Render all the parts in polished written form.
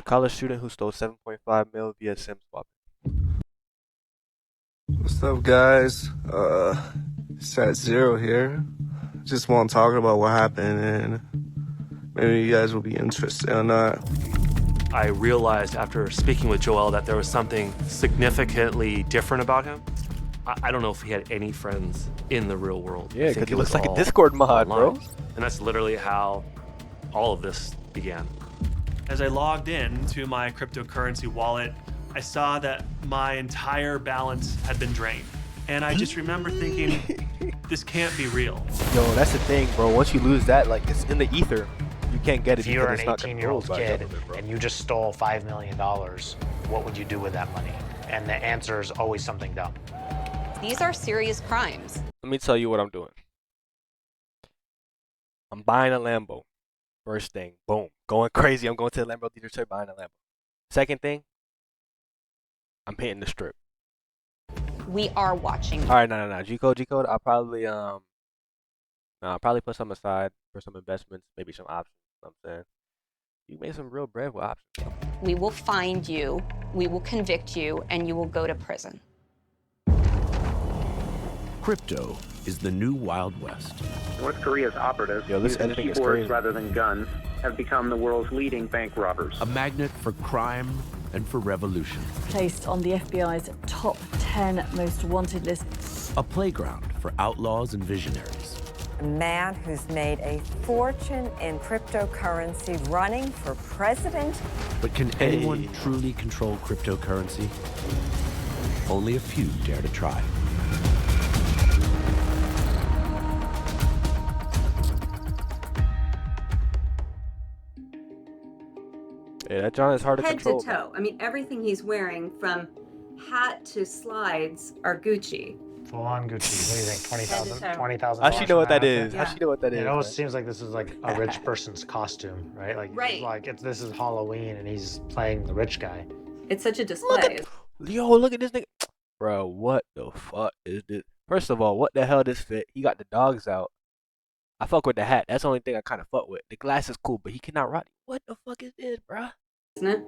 college student who stole 7.5 mil via SIM swap. What's up, guys? It's at Zero here. Just want to talk about what happened, and maybe you guys will be interested or not. I realized after speaking with Joel that there was something significantly different about him. I don't know if he had any friends in the real world. Yeah, I think because he it looks was like a all Discord mod, bro. online. And that's literally how all of this began. As I logged in to my cryptocurrency wallet, I saw that my entire balance had been drained. And I just remember thinking, this can't be real. Yo, that's the thing, bro. Once you lose that, like, it's in the ether. You can't get it If you were because an it's not 18-year-old controlled by kid government, bro. and you just stole $5 million, what would you do with that money? And the answer is always something dumb. These are serious crimes. Let me tell you what I'm doing. I'm buying a Lambo. First thing, boom, going crazy. I'm going to the Lambo dealership buying a Lambo. Second thing, I'm hitting the strip. We are watching. All right, no. G code. I'll probably put some aside for some investments, maybe some options. You know what I'm saying, you made some real bread with options. We will find you, we will convict you, and you will go to prison. Crypto is the new Wild West. North Korea's operatives, Yo, this using editing is keyboards crazy. rather than guns, have become the world's leading bank robbers. A magnet for crime and for revolution. Placed on the FBI's top 10 most wanted list. A playground for outlaws and visionaries. A man who's made a fortune in cryptocurrency running for president. But can anyone truly control cryptocurrency? Only a few dare to try. Yeah, that John is hard to Head control. to toe. I mean, everything he's wearing, from hat to slides, are Gucci. Full on Gucci. What do you think? Head to toe. $20,000. How she know what that is? Yeah. How she know what that is? It always man? seems like this is like a rich person's costume, right? Right. This is Halloween and he's playing the rich guy. It's such a display. Look at this nigga. Bro, what the fuck is this? First of all, what the hell this fit? He got the dogs out. I fuck with the hat. That's the only thing I kind of fuck with. The glass is cool, but he cannot rock. What the fuck is this, bro? Isn't it?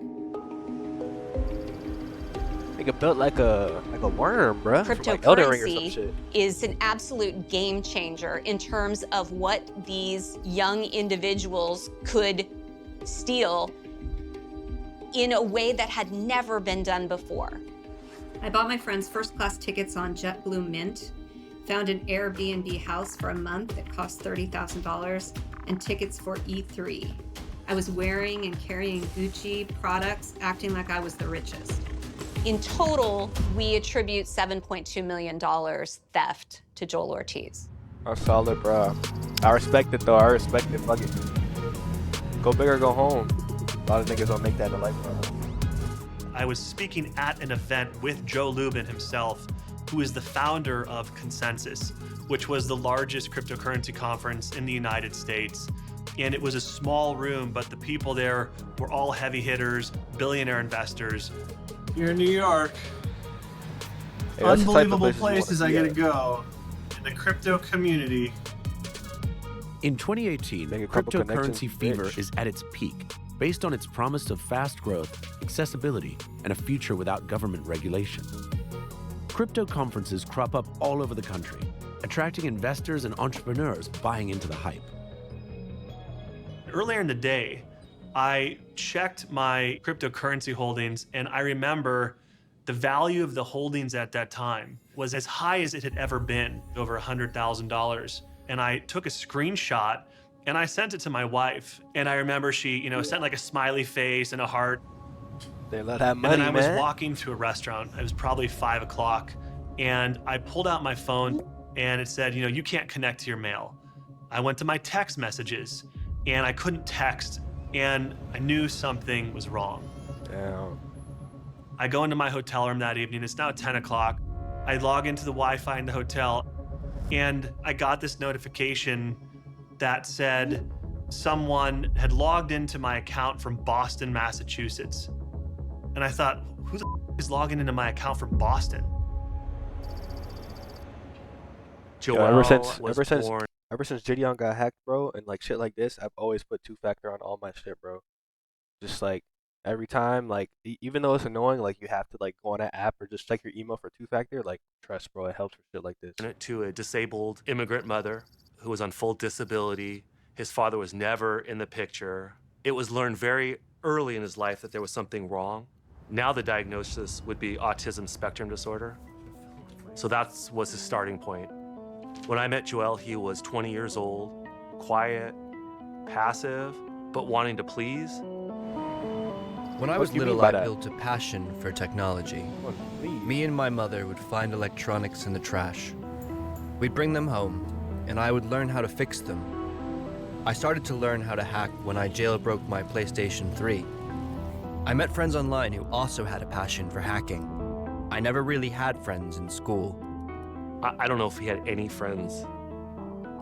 Nigga built like a worm, bro. From like Elden Ring or some Cryptocurrency shit. is an absolute game changer in terms of what these young individuals could steal in a way that had never been done before. I bought my friend's first class tickets on JetBlue Mint, found an Airbnb house for a month that cost $30,000, and tickets for E3. I was wearing and carrying Gucci products, acting like I was the richest. In total, we attribute $7.2 million theft to Joel Ortiz. I'm solid, bro. I respect it though. I respect it. Fuck it. Go big or go home. A lot of niggas don't make that in life, bro. I was speaking at an event with Joe Lubin himself, who is the founder of Consensus, which was the largest cryptocurrency conference in the United States. And it was a small room, but the people there were all heavy hitters, billionaire investors. Here in New York, Hey, that's the type of unbelievable places you wanna places I be gotta at. go in the crypto community. In 2018, Make a couple connections, cryptocurrency fever bitch. is at its peak, based on its promise of fast growth, accessibility, and a future without government regulation. Crypto conferences crop up all over the country, attracting investors and entrepreneurs buying into the hype. Earlier in the day, I checked my cryptocurrency holdings, and I remember the value of the holdings at that time was as high as it had ever been, over $100,000. And I took a screenshot and I sent it to my wife. And I remember she, sent like a smiley face and a heart. They love that And money, then I was man. walking to a restaurant. It was probably 5 o'clock. And I pulled out my phone and it said, you can't connect to your mail. I went to my text messages and I couldn't text, and I knew something was wrong. Damn. I go into my hotel room that evening. It's now 10 o'clock. I log into the Wi-Fi in the hotel, and I got this notification that said someone had logged into my account from Boston, Massachusetts. And I thought, who the is logging into my account from Boston? Joel Yo, ever since born. ever since Gideon got hacked, bro, and like shit like this, I've always put two-factor on all my shit, bro. Just like every time. Like even though it's annoying, like you have to like go on that app or just check your email for two-factor. Like trust, bro, it helps for shit like this. To a disabled immigrant mother who was on full disability. His father was never in the picture. It was learned very early in his life that there was something wrong. Now the diagnosis would be autism spectrum disorder. So that was his starting point. When I met Joel, he was 20 years old, quiet, passive, but wanting to please. When I was little, I built a passion for technology. Me and my mother would find electronics in the trash. We'd bring them home, and I would learn how to fix them. I started to learn how to hack when I jailbroke my PlayStation 3. I met friends online who also had a passion for hacking. I never really had friends in school. I don't know if he had any friends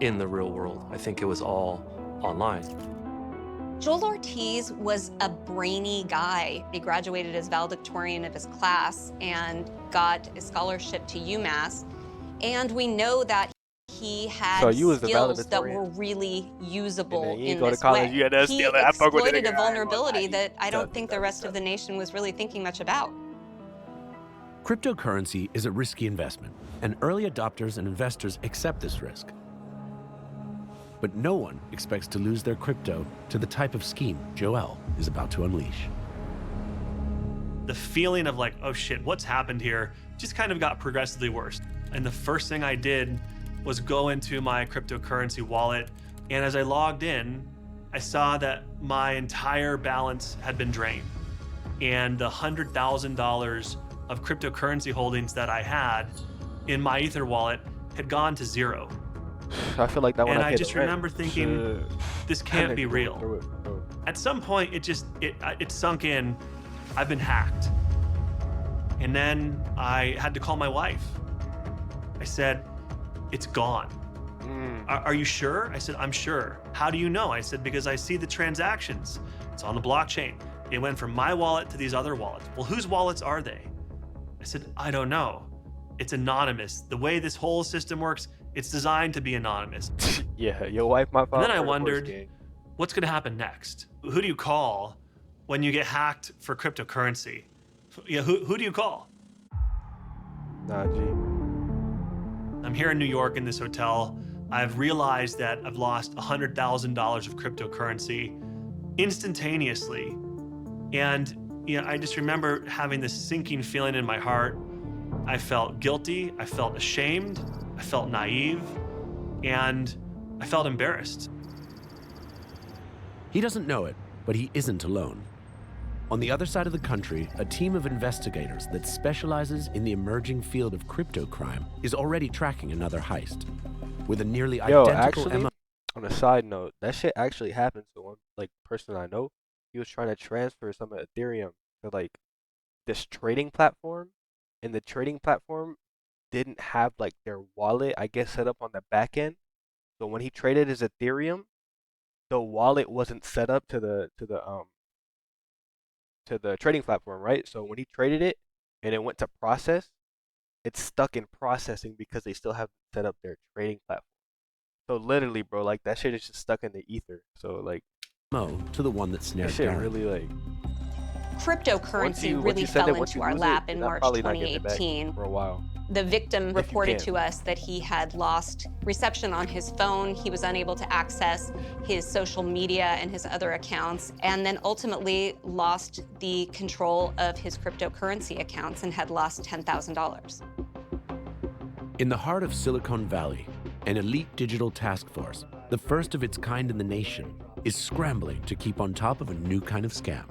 in the real world. I think it was all online. Joel Ortiz was a brainy guy. He graduated as valedictorian of his class and got a scholarship to UMass. And we know that he had skills that were really usable in this way. He exploited a vulnerability that I don't think the rest of the nation was really thinking much about. Cryptocurrency is a risky investment, and early adopters and investors accept this risk. But no one expects to lose their crypto to the type of scheme Joel is about to unleash. The feeling of like, oh shit, what's happened here, just kind of got progressively worse. And the first thing I did was go into my cryptocurrency wallet. And as I logged in, I saw that my entire balance had been drained. And the $100,000 of cryptocurrency holdings that I had in my Ether wallet had gone to zero. I feel like that one. And I just remember thinking, this can't be real. At some point, it sunk in. I've been hacked. And then I had to call my wife. I said, it's gone. Are you sure? I said, I'm sure. How do you know? I said, because I see the transactions. It's on the blockchain. It went from my wallet to these other wallets. Well, whose wallets are they? I said, I don't know. It's anonymous. The way this whole system works, it's designed to be anonymous. Yeah, your wife, my father. And then I wondered, what's going to happen next? Who do you call when you get hacked for cryptocurrency? Yeah, who do you call? Nah, G. I'm here in New York in this hotel. I've realized that I've lost $100,000 of cryptocurrency instantaneously. And I just remember having this sinking feeling in my heart. I felt guilty, I felt ashamed, I felt naive, and I felt embarrassed. He doesn't know it, but he isn't alone. On the other side of the country, a team of investigators that specializes in the emerging field of crypto crime is already tracking another heist. With a nearly identical MO. On a side note, that shit actually happened to one person I know. He was trying to transfer some of Ethereum to this trading platform, and the trading platform didn't have their wallet, I guess, set up on the back end. So when he traded his Ethereum, the wallet wasn't set up to the trading platform, right? So when he traded it and it went to process, it's stuck in processing because they still haven't set up their trading platform. So literally, bro, that shit is just stuck in the ether. So to the one that snared shit Darren. Really Cryptocurrency really fell into our lap in March 2018. For a while. The victim reported to us that he had lost reception on his phone. He was unable to access his social media and his other accounts, and then ultimately lost the control of his cryptocurrency accounts and had lost $10,000. In the heart of Silicon Valley, an elite digital task force, the first of its kind in the nation, is scrambling to keep on top of a new kind of scam.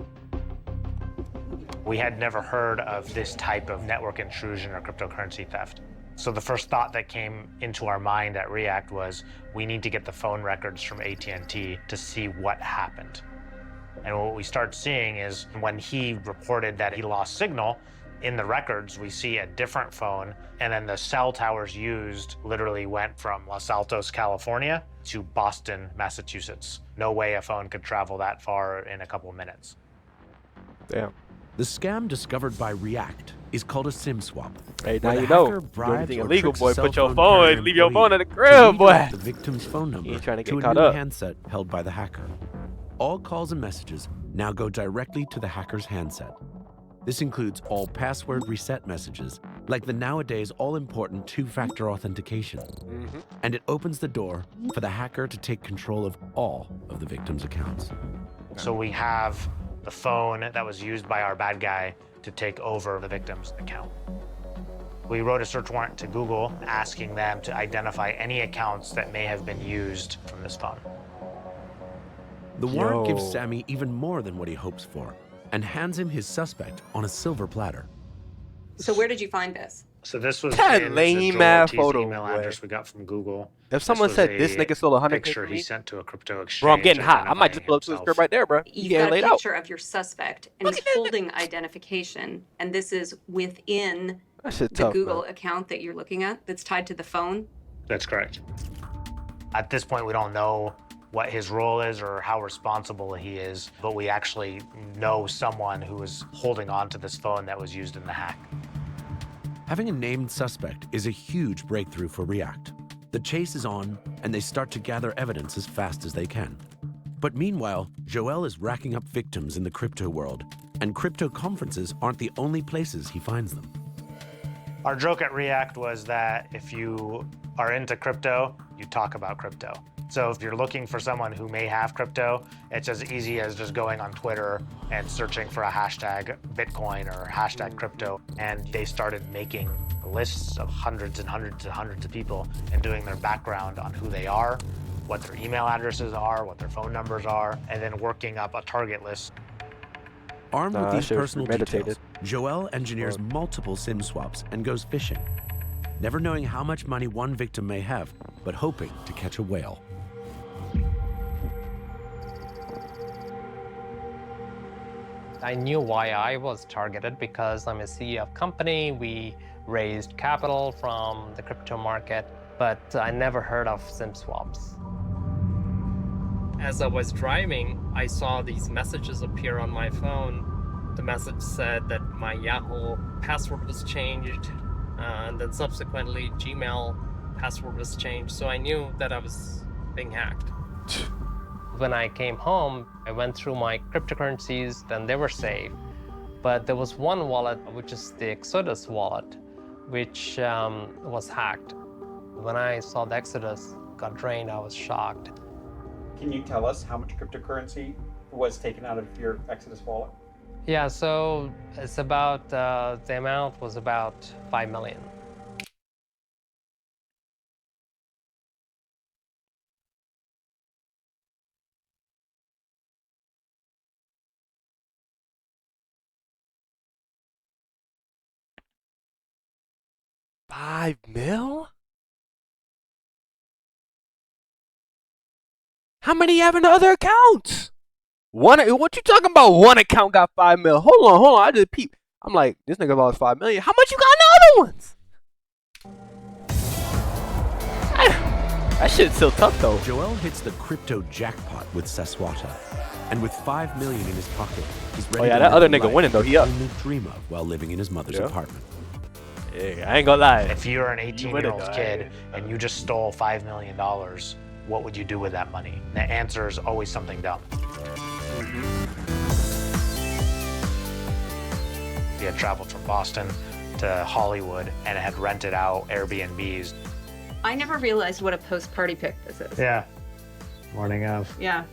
We had never heard of this type of network intrusion or cryptocurrency theft. So the first thought that came into our mind at React was, we need to get the phone records from AT&T to see what happened. And what we start seeing is when he reported that he lost signal, in the records, we see a different phone, and then the cell towers used literally went from Los Altos, California to Boston, Massachusetts. No way a phone could travel that far in a couple of minutes. Damn. The scam discovered by React is called a SIM swap. Hey, now you know. Do anything illegal, boy. Put your phone, leave your phone at the to crib, boy. The victim's phone number You ain't trying to to get a caught new up. handset held by the hacker. All calls and messages now go directly to the hacker's handset. This includes all password reset messages, like the nowadays all-important two-factor authentication. And it opens the door for the hacker to take control of all of the victim's accounts. So we have the phone that was used by our bad guy to take over the victim's account. We wrote a search warrant to Google asking them to identify any accounts that may have been used from this phone. The warrant gives Sammy even more than what he hopes for and hands him his suspect on a silver platter. So where did you find this? So this was That in lame Joel ass Ortiz's photo, email boy. address we got from Google. If someone was said a this nigga stole 100K picture from he me, sent to a crypto exchange. bro, I'm getting hot. I might just pull up to the identifying crib right there, bro. You've getting got a laid out. picture of your suspect, and he's holding identification, and this is within That shit the tough, Google man. account that you're looking at that's tied to the phone. That's correct. At this point, we don't know what his role is or how responsible he is, but we actually know someone who was holding on to this phone that was used in the hack. Having a named suspect is a huge breakthrough for React. The chase is on, and they start to gather evidence as fast as they can. But meanwhile, Joel is racking up victims in the crypto world, and crypto conferences aren't the only places he finds them. Our joke at React was that if you are into crypto, you talk about crypto. So if you're looking for someone who may have crypto, it's as easy as just going on Twitter and searching for a hashtag Bitcoin or hashtag crypto. And they started making lists of hundreds and hundreds and hundreds of people and doing their background on who they are, what their email addresses are, what their phone numbers are, and then working up a target list. Armed with that these shit was personal premeditated. details, Joel engineers multiple SIM swaps and goes fishing, never knowing how much money one victim may have, but hoping to catch a whale. I knew why I was targeted because I'm a CEO of company. We raised capital from the crypto market, but I never heard of SIM swaps. As I was driving, I saw these messages appear on my phone. The message said that my Yahoo password was changed, and then subsequently Gmail password was changed. So I knew that I was being hacked. When I came home, I went through my cryptocurrencies, then they were safe. But there was one wallet, which is the Exodus wallet, which was hacked. When I saw the Exodus got drained, I was shocked. Can you tell us how much cryptocurrency was taken out of your Exodus wallet? Yeah, so it's about, the amount was about 5 million. $5 million? How many have in the other accounts? One. What you talking about? One account got $5 million. Hold on. I just peeped. I'm like, this nigga lost $5 million. How much you got in the other ones? That shit's still tough though. Joel hits the crypto jackpot with Saswata, and with $5 million in his pocket, he's ready. Oh yeah, to that live other the nigga life winning though. He up. only dream of while living in his mother's apartment. Yeah, I ain't gonna lie. If you're an You winning, 18-year-old though, kid and you just stole $5 million, what would you do with that money? The answer is always something dumb. He had traveled from Boston to Hollywood and had rented out Airbnbs. I never realized what a post-party pic this is. Yeah. Morning of. Yeah.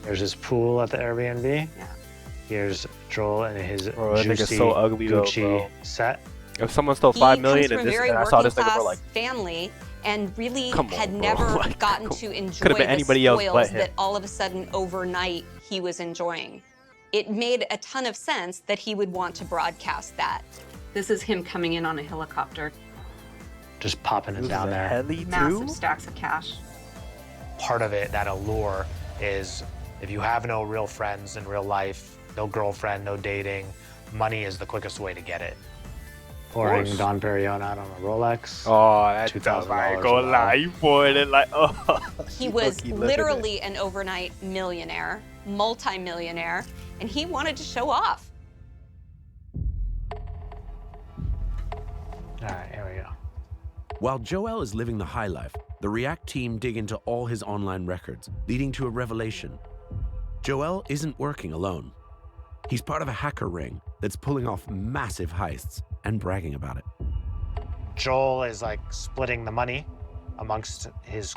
There's his pool at the Airbnb. Yeah. Here's Joel and his Bro, that nigga's juicy so ugly though, Gucci bro. set. If someone stole He $5 comes million from and a this, very and I saw working this nigga class for like, family and really Come on, had bro. never Like, gotten to enjoy could've been the anybody else spoils but him. that all of a sudden overnight he was enjoying. It made a ton of sense that he would want to broadcast that. This is him coming in on a helicopter. Just popping it down there. heli Massive too? stacks of cash. Part of it, that allure, is if you have no real friends in real life, no girlfriend, no dating, money is the quickest way to get it. Pouring Don Perignon out on a Rolex. Oh, that's $2,000 I ain't gonna lie. You poured it like, oh. He was literally an overnight millionaire, multi-millionaire, and he wanted to show off. All right, here we go. While Joel is living the high life, the React team dig into all his online records, leading to a revelation. Joel isn't working alone. He's part of a hacker ring that's pulling off massive heists and bragging about it. Joel is like splitting the money amongst his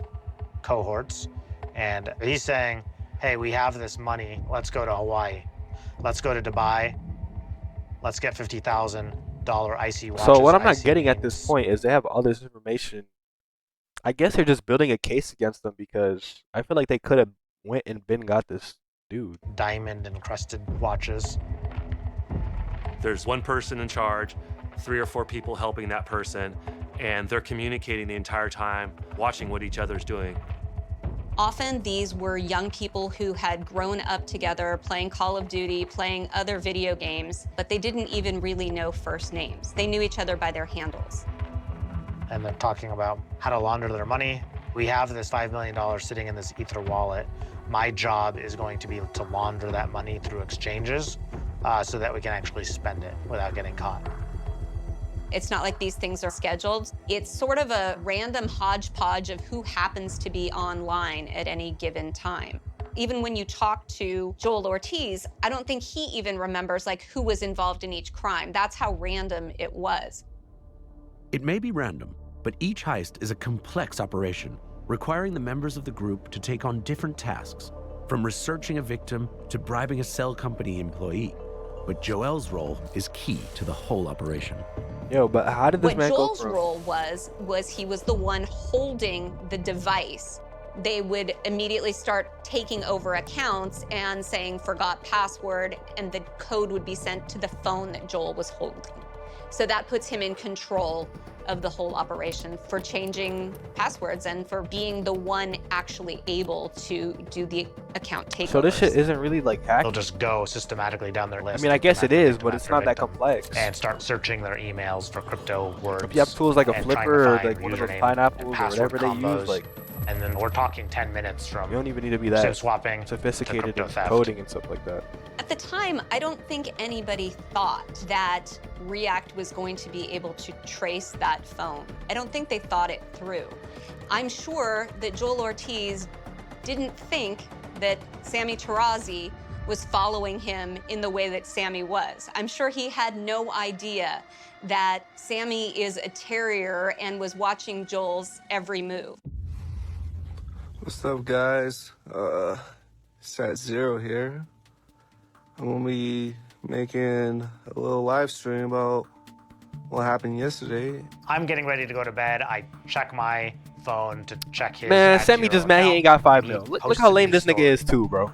cohorts, and he's saying, hey, we have this money, let's go to Hawaii. Let's go to Dubai. Let's get $50,000 icy watches. So what I'm not Icy getting at means this point is they have all this information. I guess they're just building a case against them because I feel like they could have went and been got this dude. diamond encrusted watches. There's one person in charge, 3 or 4 people helping that person, and they're communicating the entire time, watching what each other's doing. Often these were young people who had grown up together playing Call of Duty, playing other video games, but they didn't even really know first names. They knew each other by their handles. And they're talking about how to launder their money. We have this $5 million sitting in this Ether wallet. My job is going to be to launder that money through exchanges so that we can actually spend it without getting caught. It's not like these things are scheduled. It's sort of a random hodgepodge of who happens to be online at any given time. Even when you talk to Joel Ortiz, I don't think he even remembers like who was involved in each crime. That's how random it was. It may be random, but each heist is a complex operation, requiring the members of the group to take on different tasks, from researching a victim to bribing a cell company employee. But Joel's role is key to the whole operation. Yo, but how did this What man Joel's go from... role was he was the one holding the device. They would immediately start taking over accounts and saying forgot password, and the code would be sent to the phone that Joel was holding. So that puts him in control of the whole operation for changing passwords and for being the one actually able to do the account takeovers. So this shit isn't really like hacking. They'll just go systematically down their list. I mean, I guess it is, but victim it's after not that victim, complex. And start searching their emails for crypto words. If you have tools like a and trying to Flipper or find like one of those username and pineapples or password whatever they use, combos. like And then we're talking 10 minutes from you don't even need to be that SIM swapping sophisticated to crypto in theft. coding and stuff like that. At the time, I don't think anybody thought that React was going to be able to trace that phone. I don't think they thought it through. I'm sure that Joel Ortiz didn't think that Sammy Tarazi was following him in the way that Sammy was. I'm sure he had no idea that Sammy is a terrier and was watching Joel's every move. What's up, guys? Sat Zero here. I'm gonna be making a little live stream about what happened yesterday. I'm getting ready to go to bed. I check my phone to check his. Man, Sammy just mad he ain't got 5 mil. Look how lame this nigga is too, bro.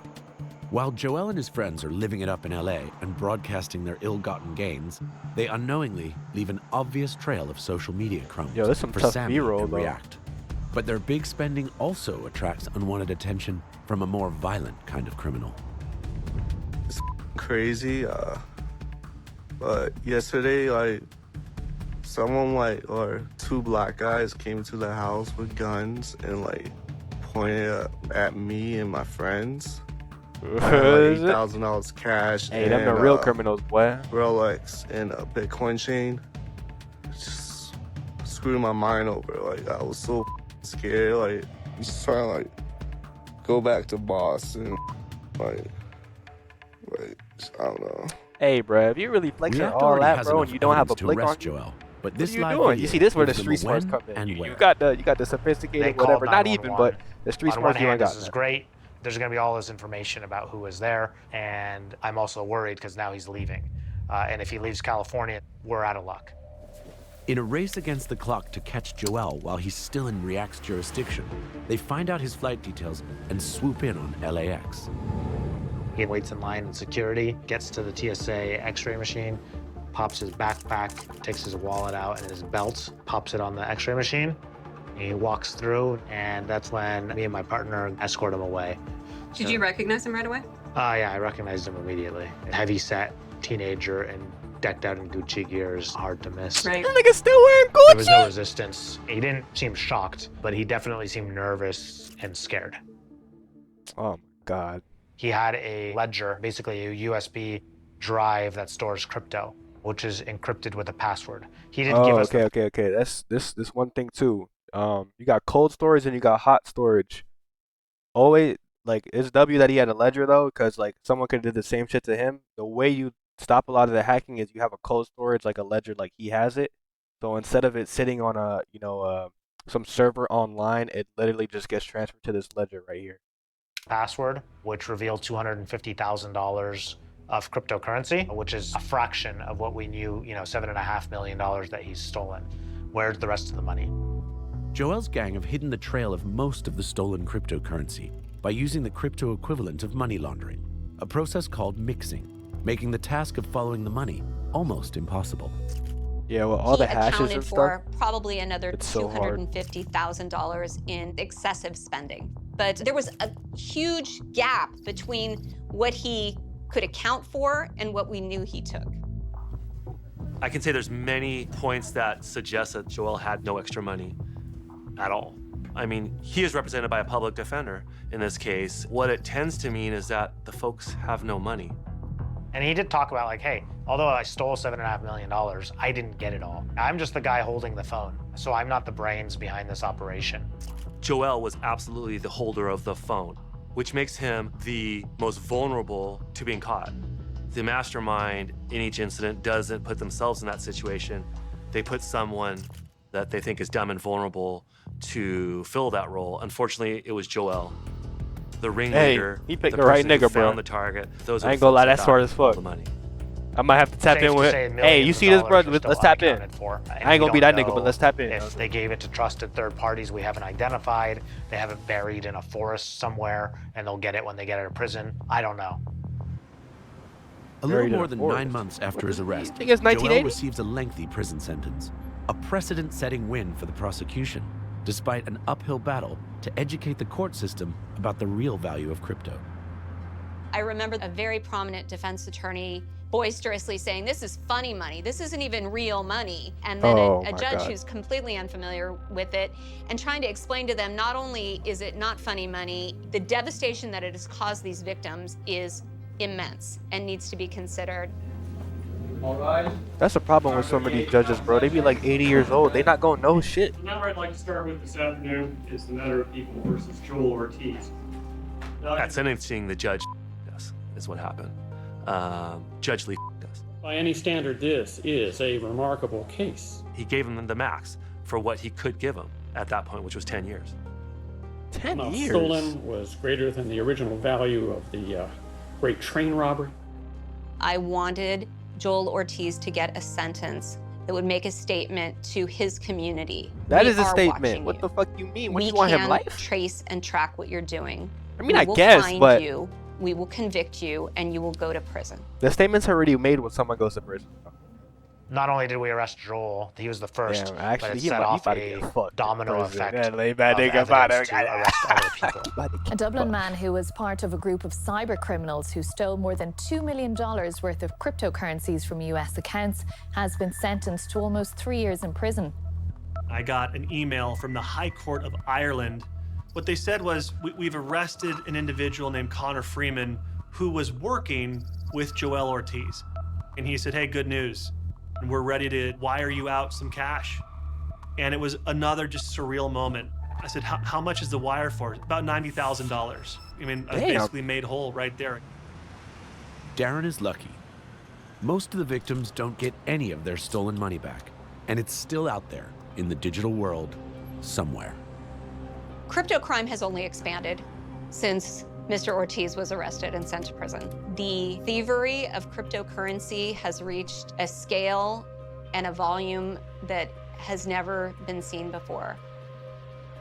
While Joel and his friends are living it up in LA and broadcasting their ill-gotten gains, they unknowingly leave an obvious trail of social media crumbs Yo, this some for tough Sammy B-roll, and though. React. But their big spending also attracts unwanted attention from a more violent kind of criminal. It's crazy, but yesterday, like, someone, like, or 2 black guys came to the house with guns and, like, pointed at me and my friends. Like $8,000 cash. Hey, them the real criminals, boy. Rolex and a Bitcoin chain. Just screwed my mind over. Like, I was so scared. Like, just trying to, like, go back to Boston. Like, I don't know. Hey, bro, if you really flexing React all already that, has bro, and enough you don't have a evidence to blick on arrest you, Joel, but what this are you live doing? video You see, this where the gives them street a smarts when come in. and You where. got the They sophisticated called whatever. Not even, 911. but the street On one smarts you ain't hand, got. this is great. There's going to be all this information about who was there, and I'm also worried because now he's leaving. And if he leaves California, we're out of luck. In a race against the clock to catch Joel while he's still in React's jurisdiction, they find out his flight details and swoop in on LAX. He waits in line in security, gets to the TSA x-ray machine, pops his backpack, takes his wallet out and his belt, pops it on the x-ray machine. He walks through, and that's when me and my partner escort him away. Did you recognize him right away? Yeah, I recognized him immediately. Heavy-set teenager and decked out in Gucci gear is hard to miss. Right. That nigga still wearing There was no Gucci. resistance. He didn't seem shocked, but he definitely seemed nervous and scared. Oh my god. He had a ledger, basically a USB drive that stores crypto, which is encrypted with a password. He didn't give us okay. That's this one thing too. You got cold storage and you got hot storage. Always like it's W that he had a ledger though, because like someone could have did the same shit to him. The way you stop a lot of the hacking is you have a cold storage like a ledger like he has it. So instead of it sitting on a some server online, it literally just gets transferred to this ledger right here. Password, which revealed $250,000 of cryptocurrency, which is a fraction of what we knew, $7.5 million that he's stolen. Where's the rest of the money? Joel's gang have hidden the trail of most of the stolen cryptocurrency by using the crypto equivalent of money laundering, a process called mixing, making the task of following the money almost impossible. Yeah, well, all the hashes accounted and for stuff. probably another It's so hard. $250,000 in excessive spending. But there was a huge gap between what he could account for and what we knew he took. I can say there's many points that suggest that Joel had no extra money at all. I mean, he is represented by a public defender in this case. What it tends to mean is that the folks have no money. And he did talk about like, hey, although I stole $7.5 million, I didn't get it all. I'm just the guy holding the phone, so I'm not the brains behind this operation. Joel was absolutely the holder of the phone, which makes him the most vulnerable to being caught. The mastermind in each incident doesn't put themselves in that situation. They put someone that they think is dumb and vulnerable to fill that role. Unfortunately, it was Joel. The ringleader, Hey, he picked the the right person who nigga, bro. found the target. Those I are ain't gonna lie, that's smart as all fuck. the money. I might have to tap Safe in to with. say Hey, millions you of see this, bro? dollars are Let's still tap in. unaccounted for. And I ain't we gonna be don't that nigga, but know let's tap in. If they gave it to trusted third parties we haven't identified, they have it buried in a forest somewhere, and they'll get it when they get out of prison. I don't know. A little more than 9 months after his arrest, think it's Joel 1980? receives a lengthy prison sentence, a precedent-setting win for the prosecution, despite an uphill battle to educate the court system about the real value of crypto. I remember a very prominent defense attorney boisterously saying, this is funny money, this isn't even real money. And then Oh a my judge God. who's completely unfamiliar with it and trying to explain to them, not only is it not funny money, the devastation that it has caused these victims is immense and needs to be considered. That's the problem with some of these judges, bro. They be like 80 years old. They not gonna know shit. The number I'd like to start with this afternoon is the matter of people versus Joel Ortiz. At sentencing, the judge us, is what happened. Judge Lee us. By any standard, this is a remarkable case. He gave him the max for what he could give him at that point, which was 10 years. 10 Amount years? stolen was greater than the original value of the great train robbery. I wanted Joel Ortiz to get a sentence that would make a statement to his community. That We is a are statement. watching What you. the fuck you mean? What We you want him can life? trace and track what you're doing. I We mean, I will guess, find but you, we will convict you, and you will go to prison. the statement's already made when someone goes to prison. Not only did we arrest Joel, he was the first, Damn, actually, but it he set might- he off about to a get fucked in domino prison. effect Yeah, lay back, of nigga, about evidence to to get- arrest other people. A Dublin man who was part of a group of cyber criminals who stole more than $2 million worth of cryptocurrencies from US accounts has been sentenced to almost 3 years in prison. I got an email from the High Court of Ireland. What they said was, we've arrested an individual named Connor Freeman who was working with Joel Ortiz. And he said, hey, good news. We're ready to wire you out some cash. And it was another just surreal moment. I said, how much is the wire for? About $90,000. I mean, I was Damn. basically made whole right there. Darren is lucky. Most of the victims don't get any of their stolen money back, and it's still out there in the digital world somewhere. Crypto crime has only expanded since Mr. Ortiz was arrested and sent to prison. The thievery of cryptocurrency has reached a scale and a volume that has never been seen before.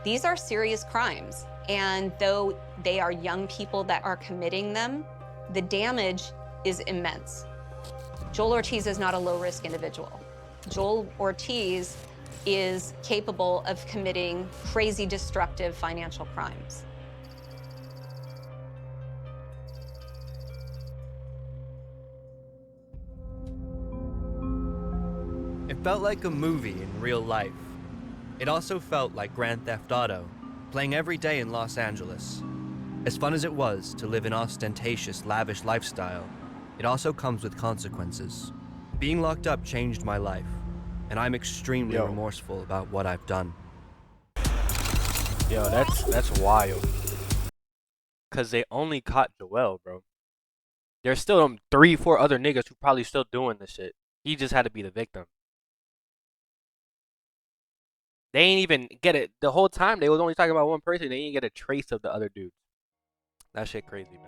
These are serious crimes, and though they are young people that are committing them, the damage is immense. Joel Ortiz is not a low-risk individual. Joel Ortiz is capable of committing crazy, destructive financial crimes. It felt like a movie in real life. It also felt like Grand Theft Auto, playing every day in Los Angeles. As fun as it was to live an ostentatious, lavish lifestyle, it also comes with consequences. Being locked up changed my life, and I'm extremely remorseful about what I've done. Yo, that's wild. Cause they only caught Joel, bro. There's still 3-4 other niggas who probably still doing this shit. He just had to be the victim. They ain't even get it the whole time. They was only talking about one person. They didn't get a trace of the other dude. That shit crazy, man.